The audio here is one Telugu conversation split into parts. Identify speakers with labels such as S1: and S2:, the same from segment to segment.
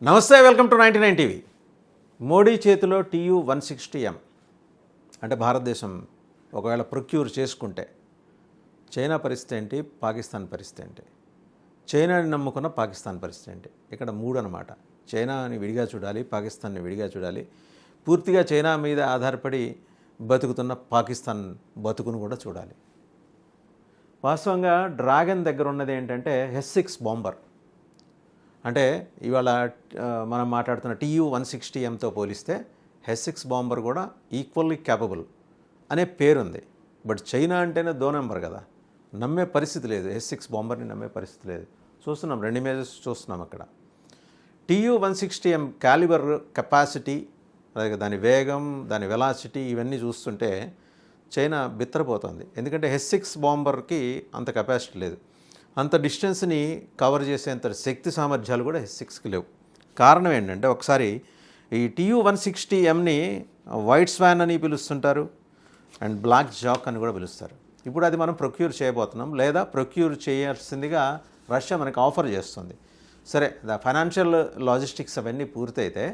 S1: నమస్తే, వెల్కమ్ టు 99 టీవీ. మోడీ చేతిలో TU-160M అంటే భారతదేశం ఒకవేళ ప్రొక్యూర్ చేసుకుంటే చైనా పరిస్థితి ఏంటి, పాకిస్తాన్ పరిస్థితి ఏంటి, చైనాని నమ్ముకున్న పాకిస్తాన్ పరిస్థితి ఏంటి? ఇక్కడ మూడు అన్నమాట. చైనాని విడిగా చూడాలి, పాకిస్తాన్ని విడిగా చూడాలి, పూర్తిగా చైనా మీద ఆధారపడి బతుకుతున్న పాకిస్తాన్ బతుకును కూడా చూడాలి. వాస్తవంగా డ్రాగన్ దగ్గర ఉన్నది ఏంటంటే H-6 బాంబర్. అంటే ఇవాళ మనం మాట్లాడుతున్న TU-160Mతో పోలిస్తే H-6 బాంబర్ కూడా ఈక్వల్లీ క్యాపబుల్ అనే పేరుంది. బట్ చైనా అంటేనే దో నెంబర్ కదా, నమ్మే పరిస్థితి లేదు. H-6 బాంబర్ని నమ్మే పరిస్థితి లేదు. చూస్తున్నాం, 2 ఇమేజెస్ చూస్తున్నాం అక్కడ. TU-160M క్యాలిబర్ కెపాసిటీ, అలాగే దాని వేగం, దాని వెలాసిటీ ఇవన్నీ చూస్తుంటే చైనా బిత్తరపోతుంది. ఎందుకంటే H-6 బాంబర్కి అంత కెపాసిటీ లేదు, అంత డిస్టెన్స్ని కవర్ చేసేంత శక్తి సామర్థ్యాలు కూడా H-6కి లేవు. కారణం ఏంటంటే, ఒకసారి ఈ TU-160Mని వైట్ స్వాన్ అని పిలుస్తుంటారు అండ్ బ్లాక్ జాక్ అని కూడా పిలుస్తారు. ఇప్పుడు అది మనం ప్రొక్యూర్ చేయబోతున్నాం, లేదా ప్రొక్యూర్ చేయాల్సిందిగా రష్యా మనకు ఆఫర్ చేస్తుంది. సరే, ఫైనాన్షియల్ లాజిస్టిక్స్ అవన్నీ పూర్తయితే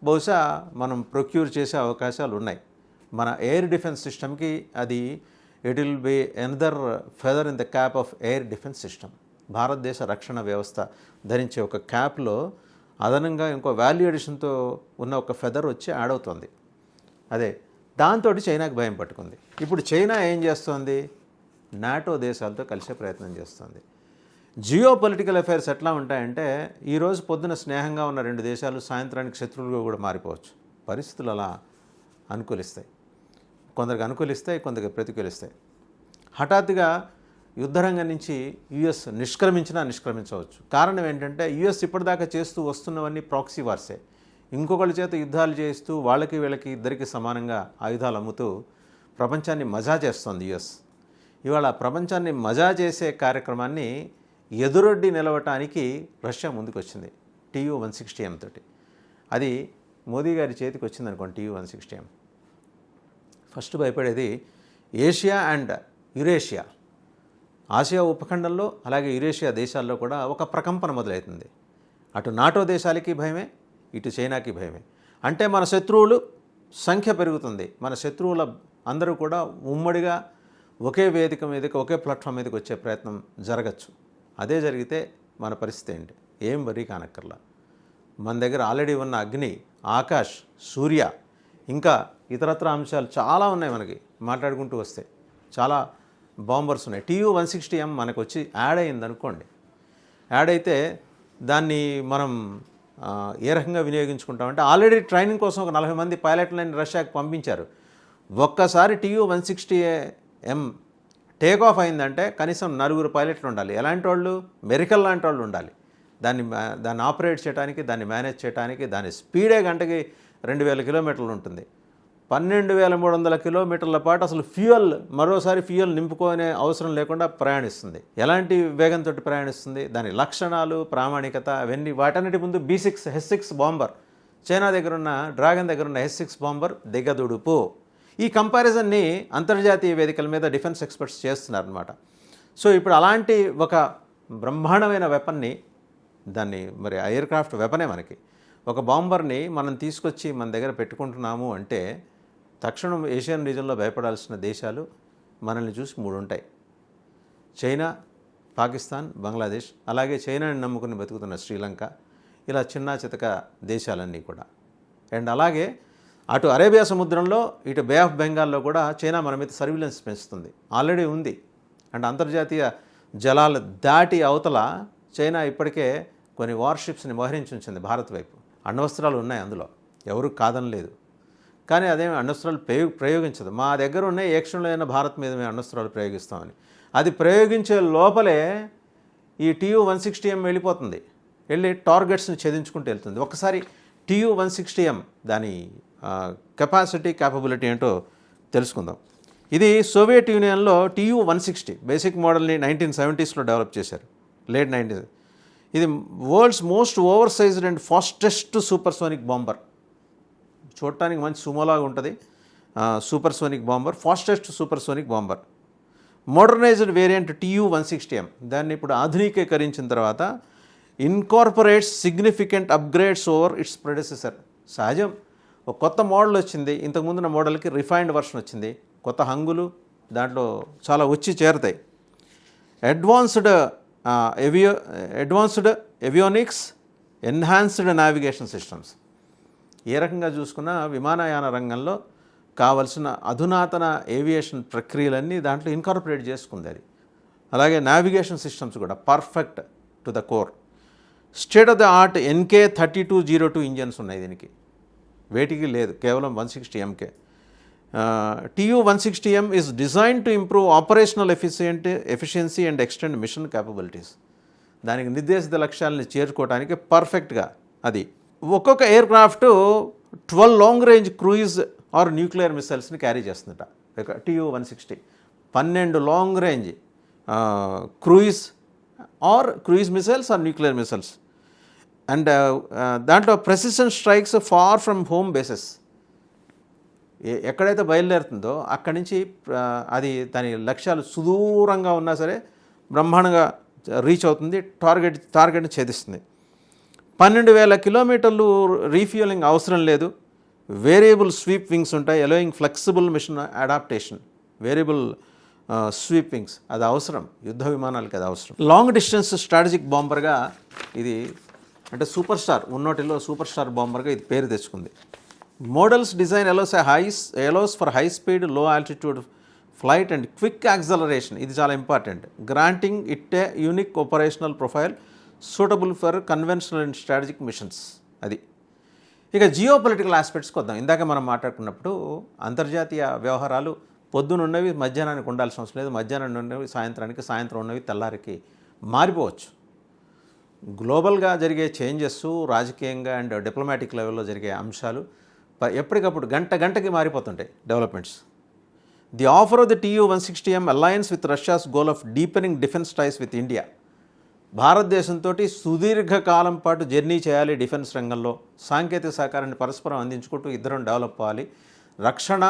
S1: బహుశా మనం ప్రొక్యూర్ చేసే అవకాశాలు ఉన్నాయి. మన ఎయిర్ డిఫెన్స్ సిస్టమ్కి అది it will be another feather in the cap of air defence system. భారతదేశ రక్షణ వ్యవస్థ ధరించే ఒక క్యాప్లో అదనంగా ఇంకో వాల్యూ ఎడిషన్తో ఉన్న ఒక ఫెదర్ వచ్చి యాడ్ అవుతుంది. అదే దాంతో చైనాకి భయం పట్టుకుంది. ఇప్పుడు చైనా ఏం చేస్తోంది? నాటో దేశాలతో కలిసే ప్రయత్నం చేస్తుంది. జియో పొలిటికల్ అఫైర్స్ ఎట్లా ఉంటాయంటే, ఈరోజు పొద్దున స్నేహంగా ఉన్న 2 దేశాలు సాయంత్రానికి శత్రువులుగా కూడా మారిపోవచ్చు. పరిస్థితులు అలా అనుకూలిస్తాయి. కొందరికి అనుకూలిస్తాయి, కొందరికి ప్రతికూలిస్తాయి. హఠాత్తుగా యుద్ధరంగం నుంచి యుఎస్ నిష్క్రమించవచ్చు. కారణం ఏంటంటే, యుఎస్ ఇప్పటిదాకా చేస్తూ వస్తున్నవన్నీ ప్రాక్సీ వార్సే. ఇంకొకళ్ళ చేత యుద్ధాలు చేస్తూ వాళ్ళకి వీళ్ళకి ఇద్దరికి సమానంగా ఆయుధాలు అమ్ముతూ ప్రపంచాన్ని మజా చేస్తోంది యుఎస్. ఇవాళ ప్రపంచాన్ని మజా చేసే కార్యక్రమాన్ని ఎదురొడ్డి నిలవటానికి రష్యా ముందుకు వచ్చింది TU-160M తోటి. అది మోదీ గారి చేతికి వచ్చింది అనుకోండి. TU-160M ఫస్ట్ భయపడేది ఏషియా అండ్ యురేషియా, ఆసియా ఉపఖండంలో అలాగే యురేషియా దేశాల్లో కూడా ఒక ప్రకంపన మొదలవుతుంది. అటు నాటో దేశాలకి భయమే, ఇటు చైనాకి భయమే. అంటే మన శత్రువులు సంఖ్య పెరుగుతుంది, మన శత్రువుల అందరూ కూడా ఉమ్మడిగా ఒకే వేదిక మీదకి, ఒకే ప్లాట్ఫామ్ మీదకి వచ్చే ప్రయత్నం జరగచ్చు. అదే జరిగితే మన పరిస్థితి ఏంటి? ఏం వరీ కానక్కర్లా. మన దగ్గర ఆల్రెడీ ఉన్న అగ్ని, ఆకాష్, సూర్య, ఇంకా ఇతరత్ర అంశాలు చాలా ఉన్నాయి. మనకి మాట్లాడుకుంటూ వస్తే చాలా బాంబర్స్ ఉన్నాయి. TU-160M మనకు వచ్చి యాడ్ అయింది అనుకోండి. యాడ్ అయితే దాన్ని మనం ఏ రకంగా వినియోగించుకుంటామంటే, ఆల్రెడీ ట్రైనింగ్ కోసం ఒక 40 మంది పైలట్లని రష్యాకి పంపించారు. ఒక్కసారి TU-160M టేక్ ఆఫ్ అయిందంటే కనీసం 4 పైలట్లు ఉండాలి. ఎలాంటి వాళ్ళు? మెరికల్ లాంటి వాళ్ళు ఉండాలి. దాన్ని ఆపరేట్ చేయడానికి, దాన్ని మేనేజ్ చేయడానికి. దాని స్పీడే గంటకి 2000 కిలోమీటర్లు ఉంటుంది. 12,300 కిలోమీటర్ల పాటు అసలు మరోసారి ఫ్యూయల్ నింపుకునే అవసరం లేకుండా ప్రయాణిస్తుంది. ఎలాంటి వేగంతో ప్రయాణిస్తుంది, దాని లక్షణాలు, ప్రామాణికత అవన్నీ వాటన్నిటి ముందు H-6 బాంబర్, చైనా దగ్గర ఉన్న డ్రాగన్ దగ్గర ఉన్న H-6 బాంబర్ దిగదుడుపు. ఈ కంపారిజన్ని అంతర్జాతీయ వేదికల మీద డిఫెన్స్ ఎక్స్పర్ట్స్ చేస్తున్నారనమాట. సో ఇప్పుడు అలాంటి ఒక బ్రహ్మాండమైన వెపన్ని, దాన్ని మరి ఎయిర్క్రాఫ్ట్ వెపనే మనకి, ఒక బాంబర్ని మనం తీసుకొచ్చి మన దగ్గర పెట్టుకుంటున్నాము అంటే తక్షణం ఏషియన్ రీజన్లో భయపడాల్సిన దేశాలు మనల్ని చూసి 3 ఉంటాయి. చైనా, పాకిస్తాన్, బంగ్లాదేశ్, అలాగే చైనాని నమ్ముకుని బతుకుతున్న శ్రీలంక, ఇలా చిన్న చితక దేశాలన్నీ కూడా. అండ్ అలాగే అటు అరేబియా సముద్రంలో, ఇటు బే ఆఫ్ బెంగాల్లో కూడా చైనా మన మీద సర్విలెన్స్ పెంచుతుంది, ఆల్రెడీ ఉంది. అండ్ అంతర్జాతీయ జలాలు దాటి అవతల చైనా ఇప్పటికే కొన్ని వార్షిప్స్ని మోహరించి ఉంచింది భారత్ వైపు. అణ్వస్త్రాలు ఉన్నాయి అందులో, ఎవరు కాదనలేదు. కానీ అదేమి అణ్వస్త్రాలు ప్రయోగించదు. మా దగ్గర ఉన్న ఏ క్షణంలో అయినా భారత్ మీద మేము అణ్వస్త్రాలు ప్రయోగిస్తామని. అది ప్రయోగించే లోపలే ఈ TU-160M వెళ్ళిపోతుంది, వెళ్ళి టార్గెట్స్ని ఛేదించుకుంటూ వెళ్తుంది. ఒకసారి TU-160M దాని కెపాసిటీ, క్యాపబిలిటీ ఏంటో తెలుసుకుందాం. ఇది సోవియట్ యూనియన్లో TU-160 బేసిక్ మోడల్ని 1970sలో డెవలప్ చేశారు, లేట్ 90s. ఇది world's most over sized and fastest supersonic bomber. చూడటానికి మంచి సుమోలాగా ఉంటుంది. Supersonic bomber, fastest supersonic bomber. Modernized variant TU-160M, దాన్ని ఇప్పుడు ఆధునికీకరించిన తర్వాత incorporates significant upgrades over its predecessor. సహజం, ఒక కొత్త మోడల్ వచ్చింది, ఇంతకుముందున్న మోడల్కి రిఫైన్డ్ వర్షన్ వచ్చింది, కొత్త హంగులు దాంట్లో చాలా వచ్చి చేరుతాయి. Advanced avionics, enhanced navigation systems. ఏ రకంగా చూసుకున్నా విమానయాన రంగంలో కావలసిన అధునాతన ఏవియేషన్ ప్రక్రియలన్నీ దాంట్లో ఇన్కార్పొరేట్ చేసుకుంది అది. అలాగే నావిగేషన్ సిస్టమ్స్ కూడా perfect to the core. State of the art NK3202 engines ఉన్నాయి దీనికి, వేటికి లేదు, కేవలం 160Mకే. TU-160M is designed to improve operational efficiency and extend mission capabilities. దానికి నిర్దేశిత లక్ష్యాలని చేరుకోవడానికి పర్ఫెక్ట్గా అది. ఒక్కొక్క aircraft 12 long range cruise or nuclear మిసైల్స్ని క్యారీ చేస్తుందట. TU-160 12 long range cruise missiles or nuclear missiles. And దాంట్లో precision strikes far from home bases. ఎక్కడైతే బయలుదేరుతుందో అక్కడి నుంచి అది దాని లక్ష్యాలు సుదూరంగా ఉన్నా సరే బ్రహ్మాండంగా రీచ్ అవుతుంది, టార్గెట్ని ఛేదిస్తుంది. 12,000 కిలోమీటర్లు రీఫ్యూలింగ్ అవసరం లేదు. వేరియబుల్ స్వీప్ వింగ్స్ ఉంటాయి, allowing flexible mission adaptation. Variable sweep wings అది అవసరం, యుద్ధ విమానాలకి అది అవసరం. లాంగ్ డిస్టెన్స్ స్ట్రాటజిక్ బాంబర్గా ఇది, అంటే సూపర్ స్టార్ ఉన్నోటిలో సూపర్ స్టార్ బాంబర్గా ఇది పేరు తెచ్చుకుంది. Models design allows for high speed, low altitude flight and quick acceleration. ఇది చాలా important. Granting it a unique operational profile suitable for conventional and strategic missions. అది. ఇక జియో పొలిటికల్ ఆస్పెక్ట్స్కి వద్దాం. ఇందాక మనం మాట్లాడుకున్నప్పుడు అంతర్జాతీయ వ్యవహారాలు పొద్దునున్నవి మధ్యాహ్నానికి ఉండాల్సిన అవసరం లేదు, మధ్యాహ్నం ఉన్నవి సాయంత్రానికి, సాయంత్రం ఉన్నవి తెల్లారికి మారిపోవచ్చు. గ్లోబల్గా జరిగే చేంజెస్, రాజకీయంగా అండ్ డిప్లొమాటిక్ లెవెల్లో జరిగే అంశాలు ఎప్పటికప్పుడు గంటకి మారిపోతుంటాయి developments. The offer of the TU-160M alliance with Russia's goal of deepening defence ties with India. భారతదేశంతో సుదీర్ఘకాలం పాటు జర్నీ చేయాలి డిఫెన్స్ రంగంలో, సాంకేతిక సహకారాన్ని పరస్పరం అందించుకుంటూ ఇద్దరం డెవలప్ అవ్వాలి, రక్షణ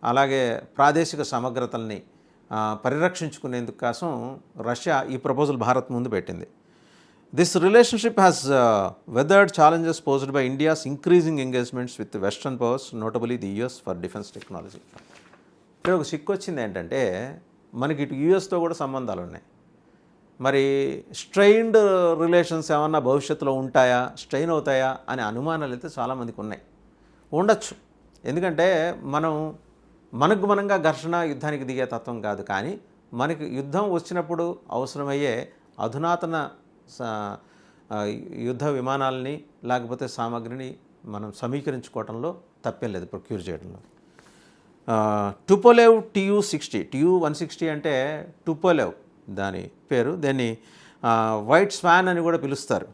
S1: అలాగే ప్రాదేశిక సమగ్రతల్ని పరిరక్షించుకునేందుకు కోసం రష్యా ఈ ప్రపోజల్ భారత్ ముందు పెట్టింది. This relationship has weathered challenges posed by India's increasing engagements with western powers, notably the US for defence technology. ఇక్కడ ఒక సిక్కు వచ్చింది ఏంటంటే, మనకి ఇటు యూఎస్తో కూడా సంబంధాలు ఉన్నాయి. మరి స్ట్రెయిన్డ్ రిలేషన్స్ ఏమన్నా భవిష్యత్తులో ఉంటాయా, స్ట్రెయిన్ అవుతాయా అనే అనుమానాలు అయితే చాలామందికి ఉన్నాయి. ఉండొచ్చు, ఎందుకంటే మనకు మనంగా ఘర్షణ యుద్ధానికి దిగే తత్వం కాదు. కానీ మనకి యుద్ధం వచ్చినప్పుడు అవసరమయ్యే అధునాతన యుద్ధ విమానాలని లేకపోతే సామాగ్రిని మనం సమీకరించుకోవడంలో తప్పేం లేదు, ప్రొక్యూర్ చేయడంలో. టుపోలేవ్ TU-160 అంటే టుపోలేవ్ దాని పేరు. దీన్ని వైట్ స్వాన్ అని కూడా పిలుస్తారు.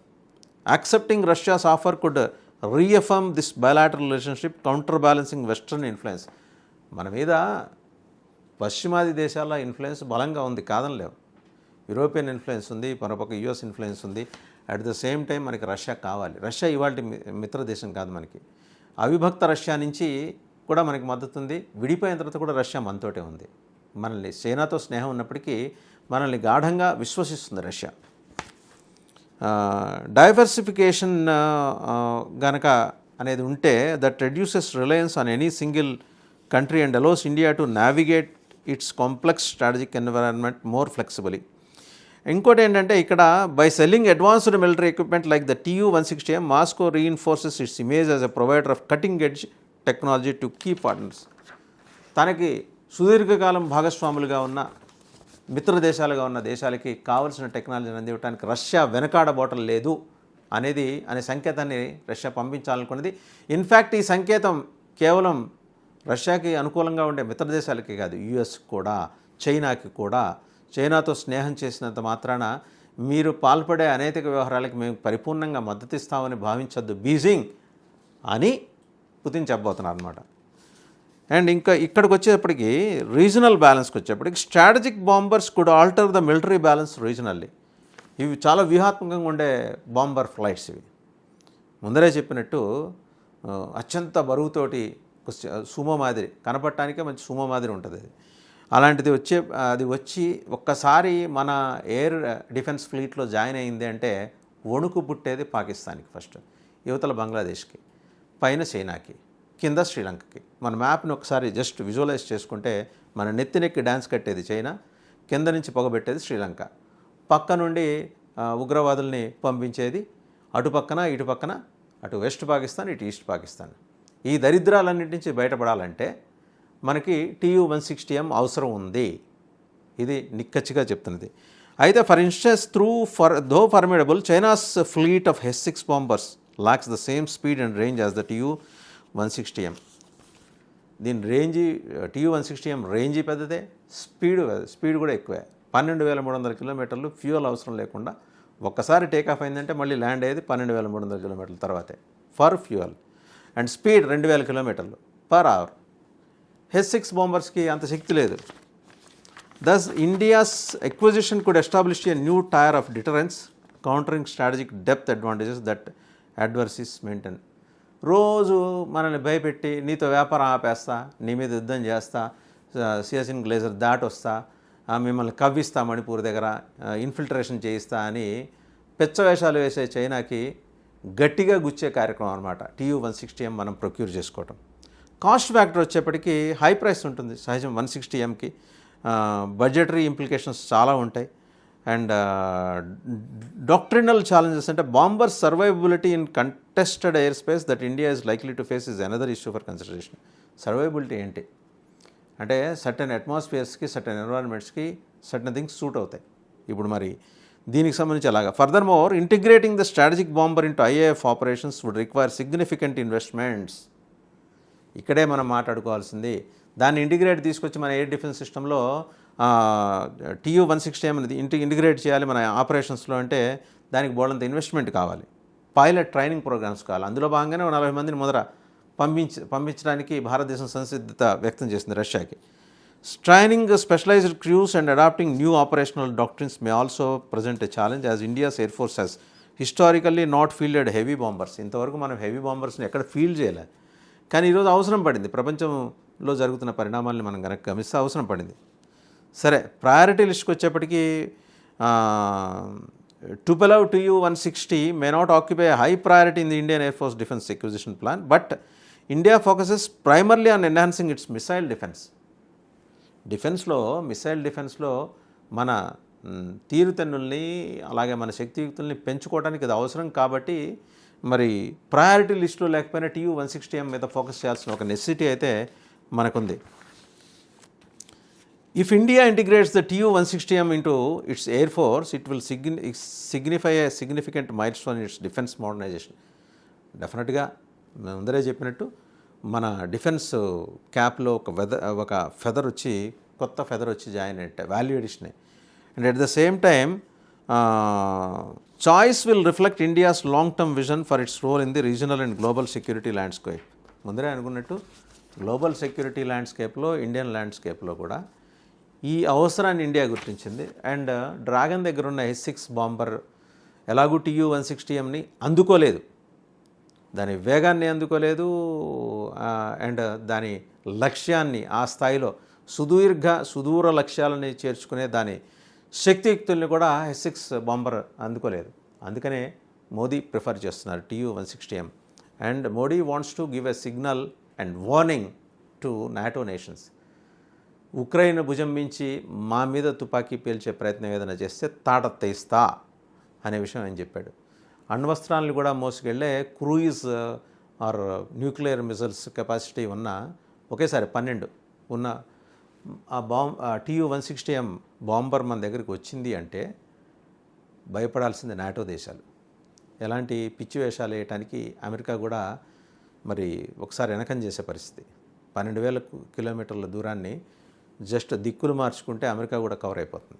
S1: Accepting Russia's offer could reaffirm this bilateral relationship counter balancing western influence. మన మీద పశ్చిమాది దేశాల ఇన్ఫ్లుయెన్స్ బలంగా ఉంది, కాదనలేవు. యూరోపియన్ ఇన్ఫ్లుయెన్స్ ఉంది, మరోపక్క US ఇన్ఫ్లుయెన్స్ ఉంది. అట్ ద సేమ్ టైం మనకి రష్యా కావాలి. రష్యా ఇవాళ మిత్ర దేశం కాదు మనకి. అవిభక్త రష్యా నుంచి కూడా మనకి మద్దతు ఉంది. విడిపోయిన తర్వాత కూడా రష్యా మనతోటే ఉంది. మనల్ని చైనాతో స్నేహం ఉన్నప్పటికీ మనల్ని గాఢంగా విశ్వసిస్తుంది రష్యా. డైవర్సిఫికేషన్ గనక అనేది ఉంటే that reduces reliance on any single country and allows India to navigate its complex strategic environment more flexibly. ఇంకోటి ఏంటంటే, ఇక్కడ by selling advanced military equipment like the TU-160M, Moscow reinforces its image as a provider of cutting edge technology to key partners. తనకి సుదీర్ఘకాలం భాగస్వాములుగా ఉన్న మిత్ర దేశాలుగా ఉన్న దేశాలకి కావలసిన టెక్నాలజీని అందివ్వడానికి రష్యా వెనకాడబోటం లేదు అనే సంకేతాన్ని రష్యా పంపించాలనుకున్నది. ఇన్ఫ్యాక్ట్ ఈ సంకేతం కేవలం రష్యాకి అనుకూలంగా ఉండే మిత్ర దేశాలకి కాదు, US కూడా, చైనాకి కూడా. చైనాతో స్నేహం చేసినంత మాత్రాన మీరు పాల్పడే అనైతిక వ్యవహారాలకి మేము పరిపూర్ణంగా మద్దతిస్తామని భావించొద్దు బీజింగ్ అని పుతిన్ చెప్పబోతున్నారు అనమాట. అండ్ ఇంకా ఇక్కడికి వచ్చేటప్పటికి రీజనల్ బ్యాలెన్స్కి వచ్చేప్పటికి strategic bombers could alter the military balance regionally. ఇవి చాలా వ్యూహాత్మకంగా ఉండే బాంబర్ ఫ్లైట్స్ ఇవి. ముందరే చెప్పినట్టు అత్యంత బరువుతోటి సుమో మాదిరి, కనపడటానికే మంచి సుమో మాదిరి ఉంటుంది అది. అలాంటిది వచ్చి ఒక్కసారి మన ఎయిర్ డిఫెన్స్ ఫ్లీట్లో జాయిన్ అయింది అంటే వణుకు పుట్టేది పాకిస్తాన్కి ఫస్ట్, యువతల బంగ్లాదేశ్కి, పైన చైనాకి, కింద శ్రీలంకకి. మన మ్యాప్ని ఒకసారి జస్ట్ విజువలైజ్ చేసుకుంటే మన నెత్తినెక్కి డ్యాన్స్ కట్టేది చైనా, కింద నుంచి పొగబెట్టేది శ్రీలంక, పక్క నుండి ఉగ్రవాదుల్ని పంపించేది అటు పక్కన ఇటు పక్కన, అటు వెస్ట్ పాకిస్తాన్ ఇటు ఈస్ట్ పాకిస్తాన్. ఈ దరిద్రాలన్నింటి నుంచి బయటపడాలంటే మనకి TU-160M అవసరం ఉంది. ఇది నిక్కచ్చిగా చెప్తున్నది. అయితే for instance though formidable China's fleet of H-6 bombers lakhs the same speed and range as the TU-160M. దీని రేంజీ TU-160M రేంజీ పెద్దదే, స్పీడ్ కూడా ఎక్కువే. 12,300 కిలోమీటర్లు ఫ్యూయల్ అవసరం లేకుండా ఒక్కసారి టేకాఫ్ అయిందంటే మళ్ళీ ల్యాండ్ అయ్యేది 12,300 కిలోమీటర్ల తర్వాతే ఫర్ ఫ్యూయల్. అండ్ స్పీడ్ 2,000 కిలోమీటర్లు పర్ అవర్. H-6 బాంబర్స్కి అంత శక్తి లేదు. Thus, India's acquisition could establish a new tier of deterrence, countering strategic depth advantages that adversaries maintain. రోజు మనల్ని భయపెట్టి నీతో వ్యాపారం ఆపేస్తా, నీ మీద యుద్ధం చేస్తా, సియాచిన్ గ్లేజర్ దాటొస్తా, మిమ్మల్ని కవ్విస్తా, మణిపూర్ దగ్గర ఇన్ఫిల్ట్రేషన్ చేయిస్తా అని పెచ్చవేషాలు వేసే చైనాకి గట్టిగా గుచ్చే కార్యక్రమం అనమాట TU-160M మనం ప్రొక్యూర్ చేసుకోవటం. కాస్ట్ ఫ్యాక్టర్ వచ్చేప్పటికీ హై ప్రైస్ ఉంటుంది సహజం 160Mకి. బడ్జెటరీ ఇంప్లికేషన్స్ చాలా ఉంటాయి. అండ్ డాక్ట్రినల్ ఛాలెంజెస్ అంటే bomber survivability in contested air space that India is likely to face is another issue for consideration. Survivability ఏంటి అంటే సర్టెన్ అట్మాస్ఫియర్స్కి, సర్టెన్ ఎన్విరాన్మెంట్స్కి సర్టెన్ థింగ్స్ సూట్ అవుతాయి. ఇప్పుడు మరి దీనికి సంబంధించి అలాగా further more integrating the strategic bomber into IAF operations would require significant investments. ఇక్కడే మనం మాట్లాడుకోవాల్సింది. దాన్ని ఇంటిగ్రేట్ తీసుకొచ్చి మన ఎయిర్ డిఫెన్స్ సిస్టంలో TU-160M అనేది ఇంటిగ్రేట్ చేయాలి మన ఆపరేషన్స్లో అంటే దానికి బోల్డంత ఇన్వెస్ట్మెంట్ కావాలి. పైలట్ ట్రైనింగ్ ప్రోగ్రామ్స్ కావాలి. అందులో భాగంగానే 40 మందిని మొదట పంపించడానికి భారతదేశం సంసిద్ధత వ్యక్తం చేసింది రష్యాకి. Training specialized crews and adapting new operational doctrines may also present a challenge as India's air force has historically not fielded heavy bombers. ఇంతవరకు మనం హెవీ బాంబర్స్ని ఎక్కడ ఫీల్డ్ చేయలేదు, కానీ ఈరోజు అవసరం పడింది. ప్రపంచంలో జరుగుతున్న పరిణామాలని మనం కనుక గమనిస్తే అవసరం పడింది. సరే, priority లిస్ట్కి వచ్చేప్పటికీ Tupolev TU-160 may not occupy a high priority in the Indian Air Force Defence Acquisition Plan, but India focuses primarily on enhancing its missile defence. Missile డిఫెన్స్లో మన తీరుతెన్నుల్ని అలాగే మన శక్తియుక్తుల్ని పెంచుకోవడానికి ఇది అవసరం. కాబట్టి మరి ప్రయారిటీ లిస్టులో లేకపోయినా TU-160M మీద ఫోకస్ చేయాల్సిన ఒక నెసెసిటీ అయితే మనకుంది. If India integrates the TU-160M into its Air Force, it will signify a significant milestone in its defense modernization. డెఫినెట్గా ముందరే చెప్పినట్టు మన డిఫెన్స్ క్యాప్లో ఒక ఫెదర్ వచ్చి కొత్త ఫెదర్ వచ్చి జాయిన్ అయితే వాల్యూ ఎడిషనే. And at the same time choice will reflect India's long term vision for its role in the regional and global security landscape. ముందరే అనుకున్నట్టు గ్లోబల్ సెక్యూరిటీ ల్యాండ్స్కేప్లో, ఇండియన్ ల్యాండ్స్కేప్లో కూడా ఈ అవసరాన్ని ఇండియా గుర్తించింది. అండ్ డ్రాగన్ దగ్గర ఉన్న H-6 బాంబర్ ఎలాగూ TU-160Mని అందుకోలేదు, దాని వేగాన్ని అందుకోలేదు, అండ్ దాని లక్ష్యాన్ని ఆ స్థాయిలో సుదూర లక్ష్యాలని చేర్చుకునే దాని శక్తియుక్తుల్ని కూడా H-6 బాంబర్ అందుకోలేదు. అందుకనే మోదీ ప్రిఫర్ చేస్తున్నారు TU-160M. And Modi wants to give a signal and warning to NATO nations. Ukraine భుజం మించి మా మీద తుపాకీ పేల్చే ప్రయత్నం ఏదైనా చేస్తే తాటత్తయిస్తా అనే విషయం ఆయన చెప్పాడు. అణ్వస్త్రాలను కూడా మోసుకెళ్లే cruise or nuclear missiles capacity ఉన్న ఒకేసారి 12 ఉన్న TU-160M బాంబర్ మన దగ్గరికి వచ్చింది అంటే భయపడాల్సింది NATO దేశాలు. ఎలాంటి పిచ్చి వేషాలు వేయటానికి అమెరికా కూడా మరి ఒకసారి వెనకం చేసే పరిస్థితి. 12,000 కిలోమీటర్ల దూరాన్ని జస్ట్ దిక్కులు మార్చుకుంటే అమెరికా కూడా కవర్ అయిపోతుంది.